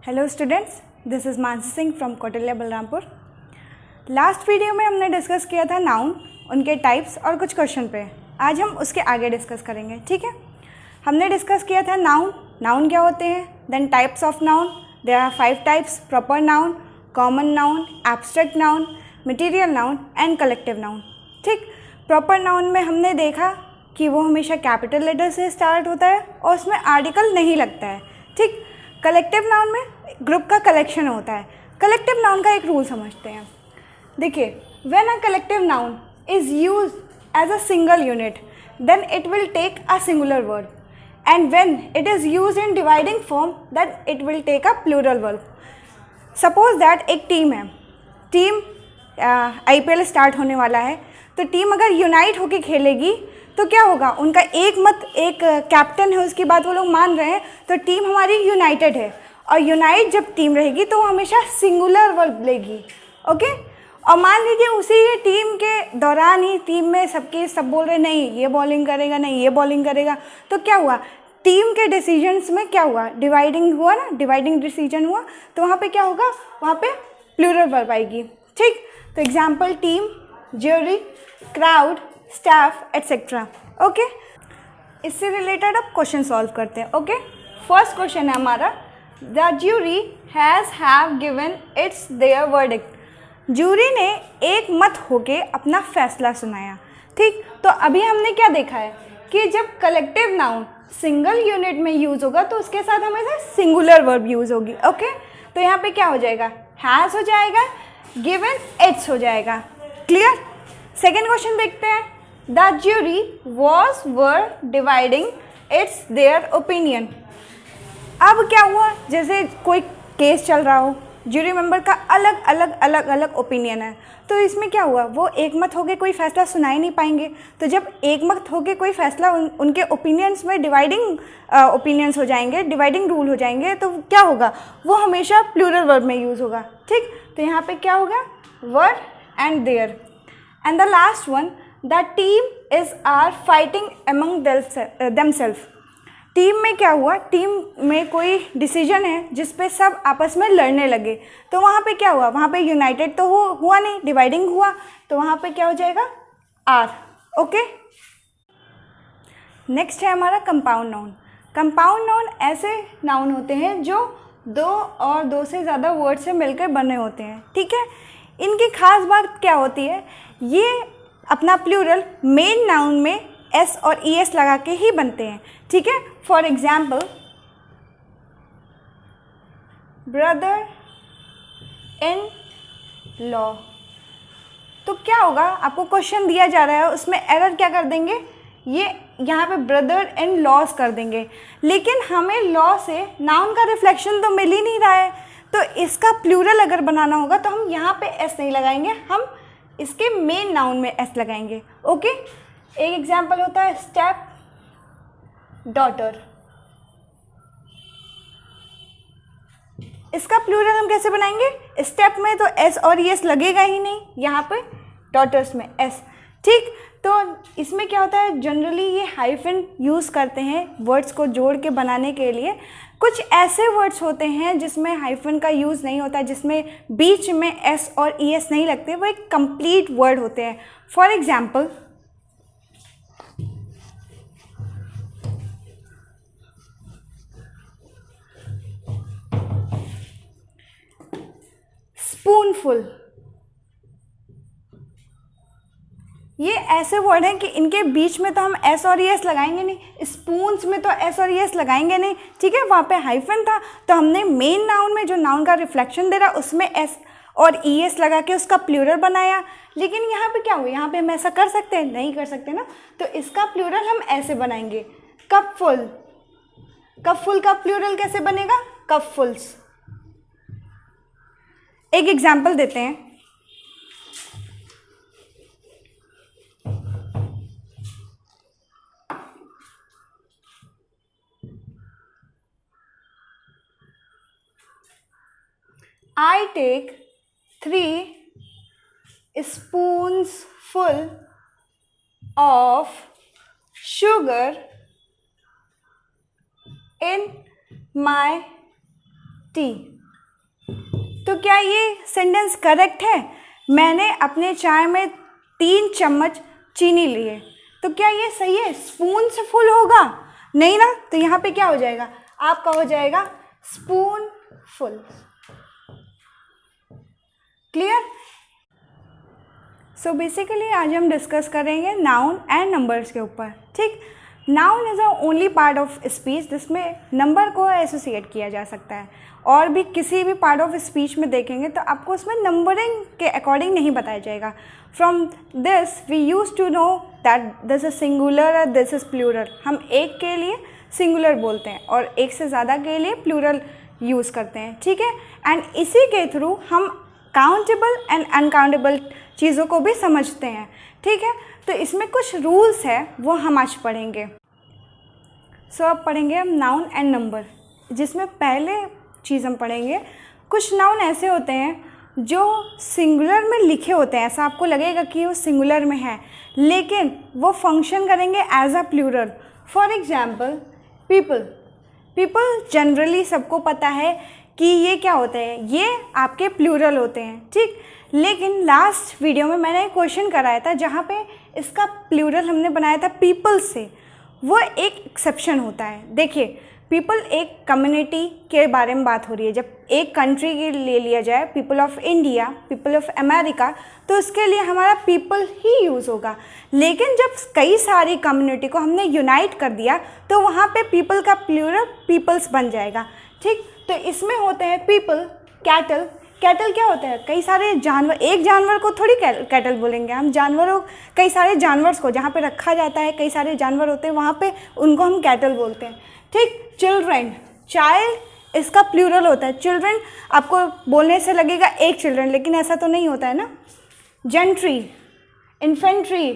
Hello students, this is Mansi Singh from Kautilya Balrampur. Last video में हमने discuss किया था नाउन, उनके टाइप्स और कुछ क्वेश्चन पे। आज हम उसके आगे डिस्कस करेंगे, ठीक है। हमने डिस्कस किया था नाउन क्या होते हैं, then types of noun. There are 5 types: proper noun, common noun, abstract noun, material noun and collective noun. ठीक, प्रॉपर नाउन में हमने देखा कि वो हमेशा कैपिटल लेटर से स्टार्ट होता है और उसमें आर्टिकल नहीं लगता है। ठीक, कलेक्टिव नाउन में ग्रुप का कलेक्शन होता है। कलेक्टिव नाउन का एक रूल समझते हैं। देखिए, when a collective noun is used as a single unit then it will take a singular verb, and when it is used in dividing form then it will take a plural verb. Suppose that एक team है, team IPL start होने वाला है, तो team अगर unite होकर खेलेगी तो क्या होगा, उनका एक मत, एक कैप्टन है उसकी बात वो लोग मान रहे हैं, तो टीम हमारी यूनाइटेड है। और यूनाइट जब टीम रहेगी तो वो हमेशा सिंगुलर वर्ब लेगी, ओके। और मान लीजिए उसी टीम के दौरान ही टीम में सब बोल रहे नहीं ये बॉलिंग करेगा, नहीं ये बॉलिंग करेगा, तो क्या हुआ, टीम के डिसीजंस में क्या हुआ, डिवाइडिंग हुआ ना, डिवाइडिंग डिसीजन हुआ, तो वहाँ पे क्या होगा, वहाँ पे प्लूरल वर्ब आएगी। ठीक, तो example team, jury, crowd, staff etcetera, okay. इससे रिलेटेड अब क्वेश्चन सॉल्व करते हैं, ओके। फर्स्ट क्वेश्चन है हमारा, the jury have given its their verdict. Jury ने एक मत होके अपना फैसला सुनाया। ठीक, तो अभी हमने क्या देखा है कि जब कलेक्टिव नाउन सिंगल यूनिट में यूज होगा तो उसके साथ हमेशा सिंगुलर वर्ब यूज होगी, ओके। तो यहाँ पे क्या हो जाएगा, हैज हो जाएगा, गिवन इट्स हो जाएगा। क्लियर। सेकेंड क्वेश्चन देखते हैं, the jury were dividing it's their opinion. अब क्या हुआ, जैसे कोई केस चल रहा हो, ज्यूरी मेंबर का अलग अलग ओपिनियन है, तो इसमें क्या हुआ, वो एक मत होके कोई फैसला सुना ही नहीं पाएंगे। तो जब एक मत होके कोई फैसला उनके ओपिनियंस में डिवाइडिंग ओपिनियंस हो जाएंगे, डिवाइडिंग रूल हो जाएंगे, तो क्या होगा, वो हमेशा प्लूरल वर्ब में यूज़ होगा। ठीक, तो यहाँ पे क्या होगा, were and there. And the last one, the team is are fighting among themselves. Team में क्या हुआ, टीम में कोई डिसीजन है जिसपे सब आपस में लड़ने लगे, तो वहाँ पे क्या हुआ, वहाँ पे यूनाइटेड तो हुआ नहीं, डिवाइडिंग हुआ, तो वहाँ पे क्या हो जाएगा, आर, ओके। नेक्स्ट है हमारा कंपाउंड नाउन। कंपाउंड नाउन ऐसे नाउन होते हैं जो दो और दो से ज़्यादा वर्ड से मिलकर बने होते हैं। ठीक है, इनकी खास बात क्या होती है, ये अपना प्लूरल मेन नाउन में एस और ES लगा के ही बनते हैं। ठीक है, for example brother in law, तो क्या होगा, आपको क्वेश्चन दिया जा रहा है, उसमें एरर क्या कर देंगे, ये यहाँ पे ब्रदर इन लॉस कर देंगे, लेकिन हमें लॉ से नाउन का रिफ्लेक्शन तो मिल ही नहीं रहा है, तो इसका प्लूरल अगर बनाना होगा तो हम यहाँ पे एस नहीं लगाएंगे, हम इसके मेन नाउन में एस लगाएंगे, ओके। एक एग्जाम्पल होता है स्टेप डॉटर, इसका प्लूरल हम कैसे बनाएंगे, स्टेप में तो एस और ES लगेगा ही नहीं, यहाँ पे डॉटर्स में एस। ठीक, तो इसमें क्या होता है, जनरली ये हाइफन यूज़ करते हैं वर्ड्स को जोड़ के बनाने के लिए। कुछ ऐसे वर्ड्स होते हैं जिसमें हाइफन का यूज़ नहीं होता, जिसमें बीच में एस और ES नहीं लगते, वो एक कंप्लीट वर्ड होते हैं। फॉर एग्जाम्पल स्पूनफुल, ये ऐसे वर्ड हैं कि इनके बीच में तो हम एस और ES लगाएंगे नहीं, स्पून्स में तो एस और ES लगाएंगे नहीं। ठीक है, वहाँ पे हाइफन था, तो हमने मेन नाउन में जो नाउन का रिफ्लेक्शन दे रहा उसमें एस और ES लगा के उसका प्लूरल बनाया। लेकिन यहाँ पे क्या हुआ, यहाँ पे हम ऐसा कर सकते हैं, नहीं कर सकते ना, तो इसका प्लूरल हम ऐसे बनाएंगे, कपफुल। कपफुल का प्लूरल कैसे बनेगा, कपफुल्स। एक एग्जाम्पल देते हैं, I take 3 spoonsful of sugar in my tea. तो क्या ये सेंटेंस करेक्ट है? मैंने अपने चाय में 3 चम्मच चीनी लिए, तो क्या ये सही है? स्पून से फुल होगा? नहीं ना, तो यहाँ पे क्या हो जाएगा? आपका हो जाएगा spoon full. Clear? So basically आज हम डिस्कस करेंगे नाउन एंड नंबर्स के ऊपर। ठीक, noun is a only part of speech जिसमें नंबर को एसोसिएट किया जा सकता है, और भी किसी भी पार्ट ऑफ स्पीच में देखेंगे तो आपको उसमें नंबरिंग के अकॉर्डिंग नहीं बताया जाएगा। From this we use to know that this is singular और दिस इज प्लूरल। हम एक के लिए सिंगुलर बोलते हैं और एक से ज़्यादा के लिए प्लूरल यूज़ करते हैं। ठीक है, एंड इसी के थ्रू हम काउंटेबल एंड अनकाउंटेबल चीज़ों को भी समझते हैं। ठीक है, तो इसमें कुछ रूल्स है वो हम आज पढ़ेंगे। सो अब पढ़ेंगे हम नाउन एंड नंबर, जिसमें पहले चीज़ हम पढ़ेंगे, कुछ नाउन ऐसे होते हैं जो सिंगुलर में लिखे होते हैं, ऐसा आपको लगेगा कि वो सिंगुलर में है, लेकिन वो फंक्शन करेंगे as a plural. For example people. People generally सबको पता है कि ये क्या होते हैं, ये आपके प्लूरल होते हैं। ठीक, लेकिन लास्ट वीडियो में मैंने एक क्वेश्चन कराया था जहाँ पे इसका प्लूरल हमने बनाया था पीपल से, वो एक एक्सेप्शन होता है। देखिए, पीपल एक कम्युनिटी के बारे में बात हो रही है। जब एक कंट्री के ले लिया जाए, people of India, people of America, तो उसके लिए हमारा पीपल ही यूज़ होगा। लेकिन जब कई सारी कम्युनिटी को हमने यूनाइट कर दिया तो वहाँ पे पीपल का प्लूरल पीपल्स बन जाएगा। ठीक, तो इसमें होते हैं पीपल, कैटल। कैटल क्या होता है? कई सारे जानवर। एक जानवर को थोड़ी कैटल बोलेंगे हम, जानवरों, कई सारे जानवर्स को जहाँ पे रखा जाता है, कई सारे जानवर होते हैं वहाँ पे, उनको हम कैटल बोलते हैं। ठीक, चिल्ड्रेन, चाइल्ड इसका प्लूरल होता है। चिल्ड्रेन आपको बोलने से लगेगा एक चिल्ड्रेन, लेकिन ऐसा तो नहीं होता है ना। Gentry, infantry,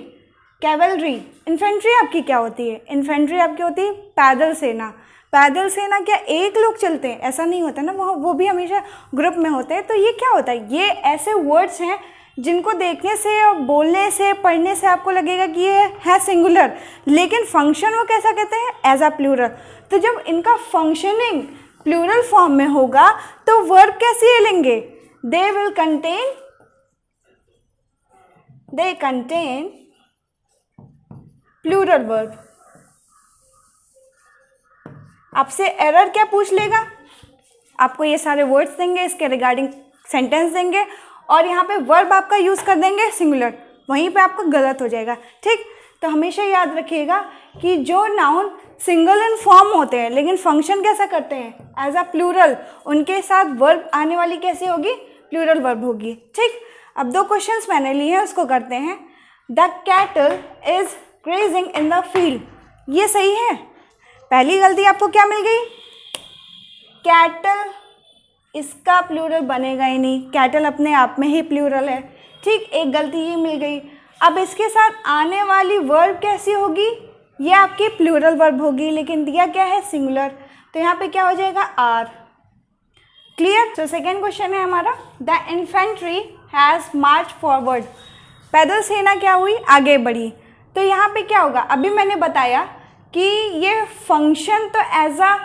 cavalry. इन्फेंट्री आपकी क्या होती है? इन्फेंट्री आपकी होती है पैदल सेना। पैदल सेना क्या एक लोग चलते हैं? ऐसा नहीं होता ना, वो भी हमेशा ग्रुप में होते हैं। तो ये क्या होता है? ये ऐसे वर्ड्स हैं जिनको देखने से और बोलने से, पढ़ने से आपको लगेगा कि ये है सिंगुलर, लेकिन फंक्शन वो कैसा कहते हैं? As a plural. तो जब इनका फंक्शनिंग प्लूरल फॉर्म में होगा तो वर्ब कैसे लेंगे? They will contain, they contain plural verb. आपसे एरर क्या पूछ लेगा? आपको ये सारे वर्ड्स देंगे, इसके रिगार्डिंग सेंटेंस देंगे, और यहाँ पे वर्ब आपका यूज़ कर देंगे सिंगुलर, वहीं पे आपका गलत हो जाएगा। ठीक, तो हमेशा याद रखिएगा कि जो नाउन सिंगल इन फॉर्म होते हैं लेकिन फंक्शन कैसा करते हैं? एज अ प्लूरल, उनके साथ वर्ब आने वाली कैसी होगी? प्लूरल वर्ब होगी। ठीक, अब 2 क्वेश्चंस मैंने लिए हैं, उसको करते हैं। The cattle is grazing in the field, ये सही है? पहली गलती आपको क्या मिल गई? कैटल, इसका प्लूरल बनेगा ही नहीं, कैटल अपने आप में ही प्लूरल है। ठीक, एक गलती ये मिल गई। अब इसके साथ आने वाली वर्ब कैसी होगी? ये आपकी प्लूरल वर्ब होगी, लेकिन दिया क्या है? सिंगुलर, तो यहाँ पे क्या हो जाएगा? आर। क्लियर? तो सेकेंड क्वेश्चन है हमारा, the infantry has March forward. पैदल सेना क्या हुई? आगे बढ़ी। तो यहाँ पे क्या होगा? अभी मैंने बताया कि ये फंक्शन तो एज अ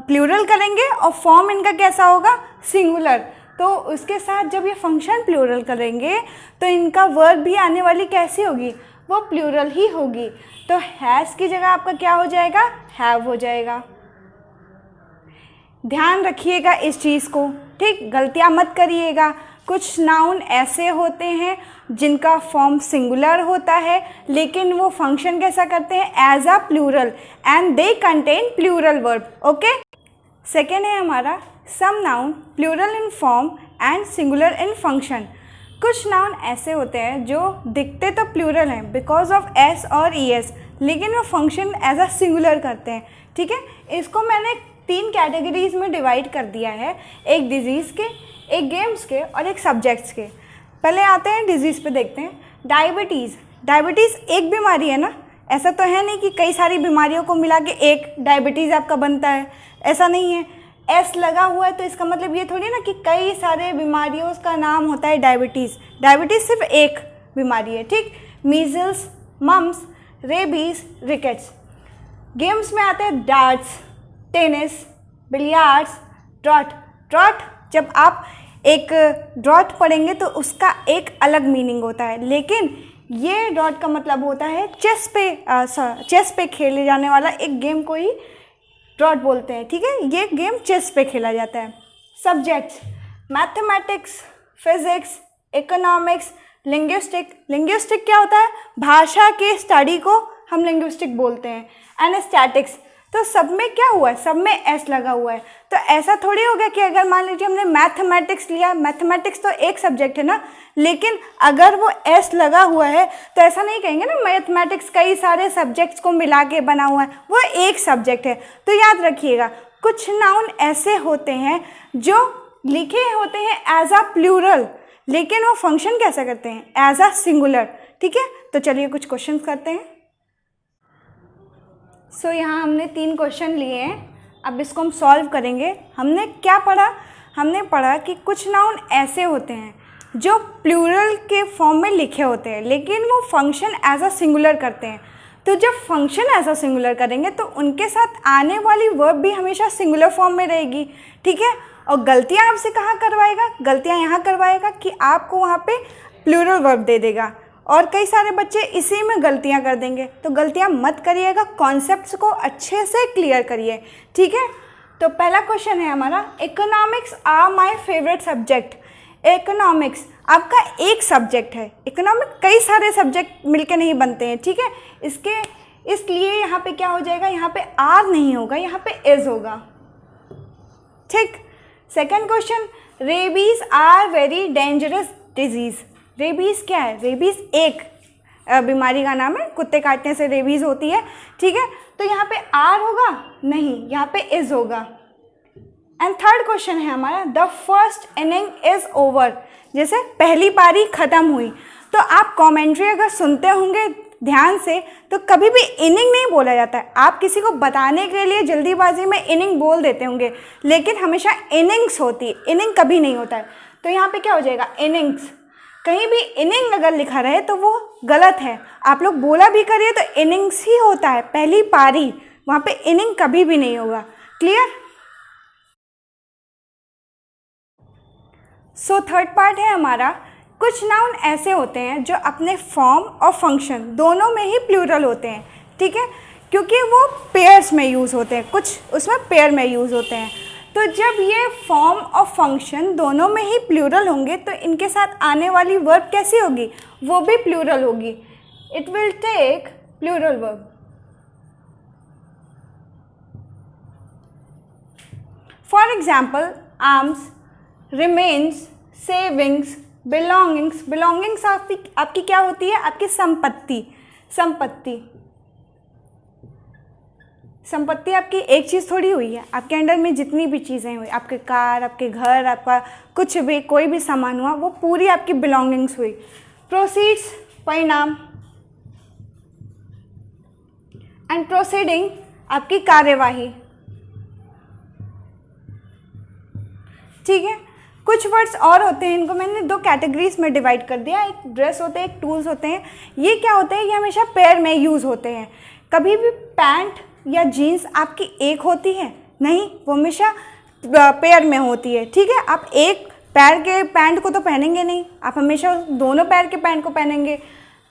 प्लूरल करेंगे और फॉर्म इनका कैसा होगा? सिंगुलर। तो उसके साथ जब ये फंक्शन प्लूरल करेंगे तो इनका वर्ब भी आने वाली कैसी होगी? वो प्लूरल ही होगी। तो हैज़ की जगह आपका क्या हो जाएगा? हैव हो जाएगा। ध्यान रखिएगा इस चीज़ को। ठीक, गलतियाँ मत करिएगा। कुछ नाउन ऐसे होते हैं जिनका फॉर्म सिंगुलर होता है लेकिन वो फंक्शन कैसा करते हैं? As a plural, and they contain plural verb. Okay, second है हमारा, some noun plural in form and singular in function. कुछ नाउन ऐसे होते हैं जो दिखते तो प्लूरल हैं बिकॉज ऑफ एस और ई एस, लेकिन वो फंक्शन एज अ सिंगुलर करते हैं। ठीक है, इसको मैंने 3 कैटेगरीज में डिवाइड कर दिया है, एक डिजीज़ के, एक गेम्स के और एक सब्जेक्ट्स के। पहले आते हैं डिजीज़ पे, देखते हैं। डायबिटीज़, डायबिटीज़ एक बीमारी है ना, ऐसा तो है नहीं कि कई सारी बीमारियों को मिला के एक डायबिटीज़ आपका बनता है, ऐसा नहीं है। एस लगा हुआ है तो इसका मतलब ये थोड़ी ना कि कई सारे बीमारियों का नाम होता है डायबिटीज़। डायबिटीज़ सिर्फ एक बीमारी है। ठीक, measles, mumps, rabies, rickets. Games में आते हैं darts, tennis, billiards, trot. Trot जब आप एक ड्रॉट पढ़ेंगे तो उसका एक अलग मीनिंग होता है, लेकिन ये ड्रॉट का मतलब होता है चेस पे खेले जाने वाला एक गेम को ही ड्रॉट बोलते हैं, ठीक है। ये गेम चेस पे खेला जाता है। Subjects mathematics, physics, economics, linguistic क्या होता है, भाषा के स्टडी को हम लिंग्विस्टिक बोलते हैं, एंड स्टैटिक्स। तो सब में क्या हुआ है, सब में एस लगा हुआ है। तो ऐसा थोड़ी हो गया कि अगर मान लीजिए हमने मैथमेटिक्स लिया, मैथमेटिक्स तो एक सब्जेक्ट है ना, लेकिन अगर वो एस लगा हुआ है तो ऐसा नहीं कहेंगे ना मैथमेटिक्स कई सारे सब्जेक्ट्स को मिला के बना हुआ है, वो एक सब्जेक्ट है। तो याद रखिएगा कुछ नाउन ऐसे होते हैं जो लिखे होते हैं एज अ प्लूरल, लेकिन वो फंक्शन कैसा करते हैं, एज अ सिंगुलर, ठीक है। तो चलिए कुछ क्वेश्चन करते हैं। सो यहाँ हमने 3 क्वेश्चन लिए हैं, अब इसको हम सॉल्व करेंगे। हमने क्या पढ़ा, हमने पढ़ा कि कुछ नाउन ऐसे होते हैं जो प्लूरल के फॉर्म में लिखे होते हैं, लेकिन वो फंक्शन एज अ सिंगुलर करते हैं। तो जब फंक्शन एज अ सिंगुलर करेंगे तो उनके साथ आने वाली वर्ब भी हमेशा सिंगुलर फॉर्म में रहेगी, ठीक है। और गलतियाँ आपसे कहाँ करवाएगा, गलतियाँ यहाँ करवाएगा कि आपको वहाँ पे प्लूरल वर्ब दे देगा, और कई सारे बच्चे इसी में गलतियाँ कर देंगे। तो गलतियाँ मत करिएगा, कॉन्सेप्ट्स को अच्छे से क्लियर करिए, ठीक है। तो पहला क्वेश्चन है हमारा, economics are my favourite subject. Economics आपका एक सब्जेक्ट है, इकोनॉमिक कई सारे सब्जेक्ट मिलके नहीं बनते हैं, ठीक है। इसलिए यहाँ पे क्या हो जाएगा, यहाँ पे आर नहीं होगा, यहाँ पे इज होगा, ठीक। Second question, rabies are very dangerous disease. Rabies क्या है, रेबीज़ एक बीमारी का नाम है, कुत्ते काटने से रेबीज़ होती है, ठीक है। तो यहाँ पे आर होगा नहीं, यहाँ पे इज होगा। एंड थर्ड क्वेश्चन है हमारा, the first inning is over. जैसे पहली पारी ख़त्म हुई, तो आप कमेंट्री अगर सुनते होंगे ध्यान से तो कभी भी इनिंग नहीं बोला जाता है। आप किसी को बताने के लिए जल्दीबाजी में इनिंग बोल देते होंगे, लेकिन हमेशा इनिंग्स होती है, इनिंग कभी नहीं होता है। तो यहाँ पे क्या हो जाएगा, इनिंग्स। कहीं भी इनिंग अगर लिखा रहे तो वो गलत है, आप लोग बोला भी करिए तो इनिंग्स ही होता है, पहली पारी, वहाँ पे इनिंग कभी भी नहीं होगा। क्लियर। सो थर्ड पार्ट है हमारा, कुछ नाउन ऐसे होते हैं जो अपने फॉर्म और फंक्शन दोनों में ही प्लूरल होते हैं, ठीक है, क्योंकि वो पेयर्स में यूज़ होते हैं, कुछ उसमें पेयर में यूज़ होते हैं। तो जब ये फॉर्म और फंक्शन दोनों में ही प्लूरल होंगे तो इनके साथ आने वाली वर्ब कैसी होगी, वो भी प्लूरल होगी। It will take plural verb. For example, arms, remains, savings, belongings. Belongings आपकी क्या होती है, आपकी संपत्ति आपकी एक चीज़ थोड़ी हुई है, आपके अंडर में जितनी भी चीज़ें हुई, आपके कार, आपके घर, आपका कुछ भी कोई भी सामान हुआ, वो पूरी आपकी बिलोंगिंग्स हुई। प्रोसीड्स परिणाम, एंड प्रोसीडिंग आपकी कार्यवाही, ठीक है। कुछ वर्ड्स और होते हैं, इनको मैंने 2 कैटेगरीज में डिवाइड कर दिया, एक ड्रेस होते हैं, एक टूल्स होते हैं। ये क्या होते हैं, ये हमेशा पेयर में यूज़ होते हैं। कभी भी पैंट या जीन्स आपकी एक होती है नहीं, वो हमेशा पेयर में होती है, ठीक है। आप एक पैर के पैंट को तो पहनेंगे नहीं, आप हमेशा दोनों पैर के पैंट को पहनेंगे।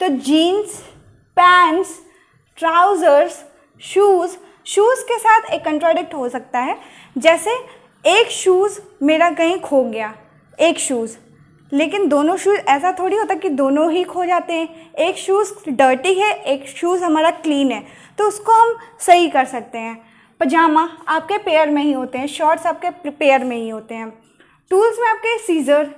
तो जीन्स, पैंट्स, ट्राउज़र्स, शूज़ के साथ एक कंट्राडिक्ट हो सकता है, जैसे एक शूज़ मेरा कहीं खो गया, एक शूज़, लेकिन दोनों शूज़ ऐसा थोड़ी होता कि दोनों ही खो जाते हैं। एक शूज़ डर्टी है, एक शूज़ हमारा क्लीन है, तो उसको हम सही कर सकते हैं। पजामा आपके पेयर में ही होते हैं, शॉर्ट्स आपके पेयर में ही होते हैं। टूल्स में आपके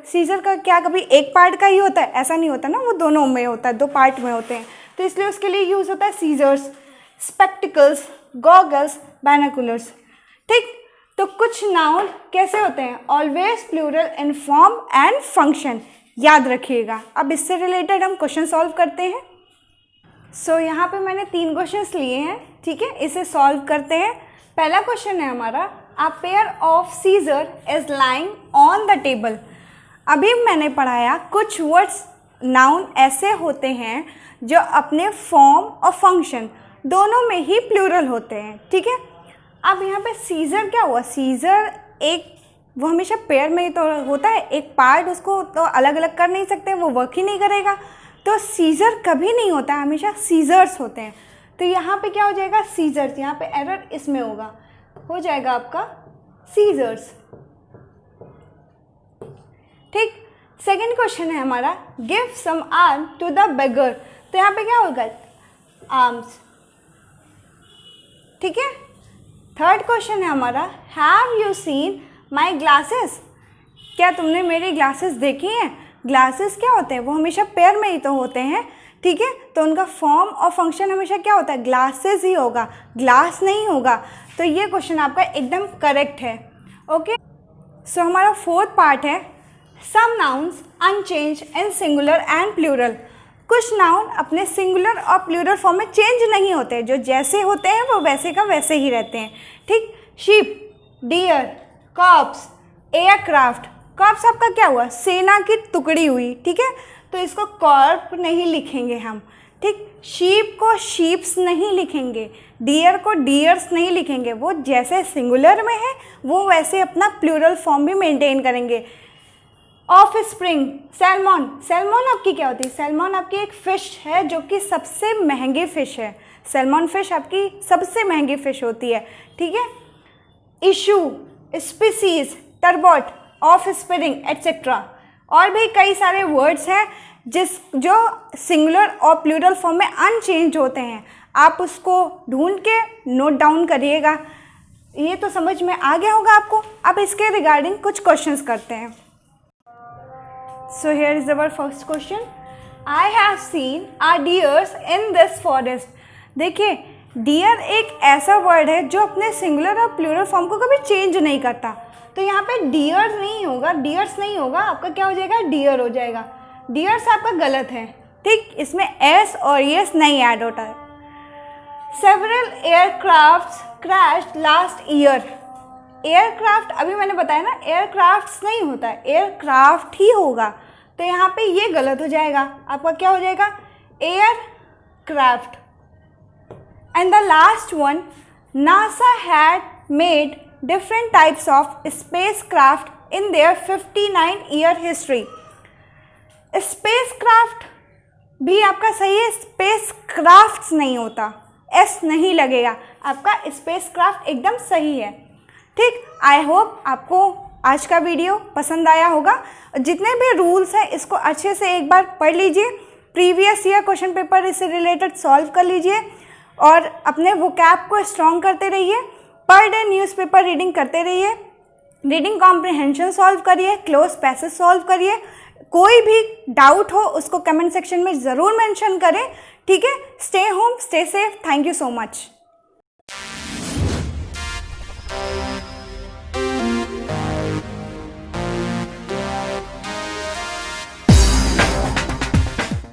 सीज़र का क्या कभी एक पार्ट का ही होता है, ऐसा नहीं होता ना, वो दोनों में होता है, 2 पार्ट में होते हैं, तो इसलिए उसके लिए यूज़ होता है सीजर्स। स्पेक्टिकल्स, गॉगल्स, बाइनोकुलर्स, ठीक। तो कुछ नाउन कैसे होते हैं, always plural in form and function, याद रखिएगा। अब इससे रिलेटेड हम क्वेश्चन सॉल्व करते हैं। सो यहाँ पे मैंने 3 क्वेश्चंस लिए हैं, ठीक है, इसे सॉल्व करते हैं। पहला क्वेश्चन है हमारा, a pair of scissor is lying on the table. अभी मैंने पढ़ाया कुछ वर्ड्स नाउन ऐसे होते हैं जो अपने फॉर्म और फंक्शन दोनों में ही प्लूरल होते हैं, ठीक है। अब यहाँ पे सीज़र क्या हुआ, सीज़र एक वो हमेशा पेयर में ही तो होता है, एक पार्ट उसको तो अलग अलग कर नहीं सकते, वो वर्क ही नहीं करेगा। तो सीजर कभी नहीं होता है, हमेशा सीजर्स होते हैं। तो यहाँ पे क्या हो जाएगा, सीजर्स। यहाँ पे एरर इसमें होगा, हो जाएगा आपका सीजर्स। ठीक, सेकंड क्वेश्चन है हमारा, give some arm to the beggar. तो यहाँ पे क्या होगा, आर्म्स। ठीक है। थर्ड क्वेश्चन है हमारा, have you seen my glasses. क्या तुमने मेरी ग्लासेस देखी हैं। ग्लासेस क्या होते हैं, वो हमेशा पेयर में ही तो होते हैं। ठीक है, तो उनका फॉर्म और फंक्शन हमेशा क्या होता है, ग्लासेस ही होगा, ग्लास नहीं होगा। तो ये क्वेश्चन आपका एकदम करेक्ट है। ओके, सो हमारा फोर्थ पार्ट है, some nouns unchanged in singular and plural. कुछ नाउन अपने सिंगुलर और प्लूरल फॉर्म में चेंज नहीं होते, जो जैसे होते हैं वो वैसे का वैसे ही रहते हैं। ठीक, sheep, deer, corps, aircraft. Corps आपका क्या हुआ, सेना की टुकड़ी हुई। ठीक है, तो इसको कॉर्प नहीं लिखेंगे हम। ठीक, शीप को शीप्स नहीं लिखेंगे, डियर को डियर्स नहीं लिखेंगे। वो जैसे सिंगुलर में है वो वैसे अपना प्लूरल फॉर्म भी मेंटेन करेंगे। Offspring, salmon. सैल्मॉन आपकी क्या होती है, सैल्मॉन आपकी एक फ़िश है जो कि सबसे महंगी फ़िश है। सैल्मॉन फ़िश आपकी सबसे महंगी फ़िश होती है। ठीक है, issue, species, turbot, offspring etcetera. और भी कई सारे वर्ड्स हैं जो सिंगुलर और प्लूरल फॉर्म में अनचेंज होते हैं। आप उसको ढूंढ के नोट डाउन करिएगा। ये तो समझ में आ गया होगा आपको। अब इसके रिगार्डिंग कुछ क्वेश्चंस करते हैं। So here is our first question. I have seen our deers in this forest. देखिए, डियर एक ऐसा वर्ड है जो अपने सिंगुलर और प्लूरल फॉर्म को कभी चेंज नहीं करता। तो यहाँ पे डियर्स नहीं होगा, डियर्स नहीं होगा, आपका क्या हो जाएगा, डियर हो जाएगा। डियर्स आपका गलत है। ठीक, इसमें एस और यस नहीं ऐड होता है। Several aircrafts crashed last year. Aircraft अभी मैंने बताया ना, एयरक्राफ्ट्स नहीं होता है, एयरक्राफ्ट ही होगा। तो यहाँ पे ये गलत हो जाएगा, आपका क्या हो जाएगा, aircraft. And the last one, NASA had made different types of spacecraft in their 59 year history. Spacecraft भी आपका सही है, स्पेसक्राफ्ट्स नहीं होता, एस नहीं लगेगा, आपका स्पेसक्राफ्ट एकदम सही है। ठीक, आई होप आपको आज का वीडियो पसंद आया होगा। जितने भी रूल्स हैं इसको अच्छे से एक बार पढ़ लीजिए, प्रीवियस ईयर क्वेश्चन पेपर इससे रिलेटेड सॉल्व कर लीजिए और अपने वोकैब को स्ट्रॉन्ग करते रहिए। पर डे न्यूज़पेपर रीडिंग करते रहिए, रीडिंग कॉम्प्रिहेंशन सॉल्व करिए, क्लोज पैसेज सॉल्व करिए। कोई भी डाउट हो उसको कमेंट सेक्शन में ज़रूर मेंशन करें। ठीक है, stay home, stay safe. Thank you so much.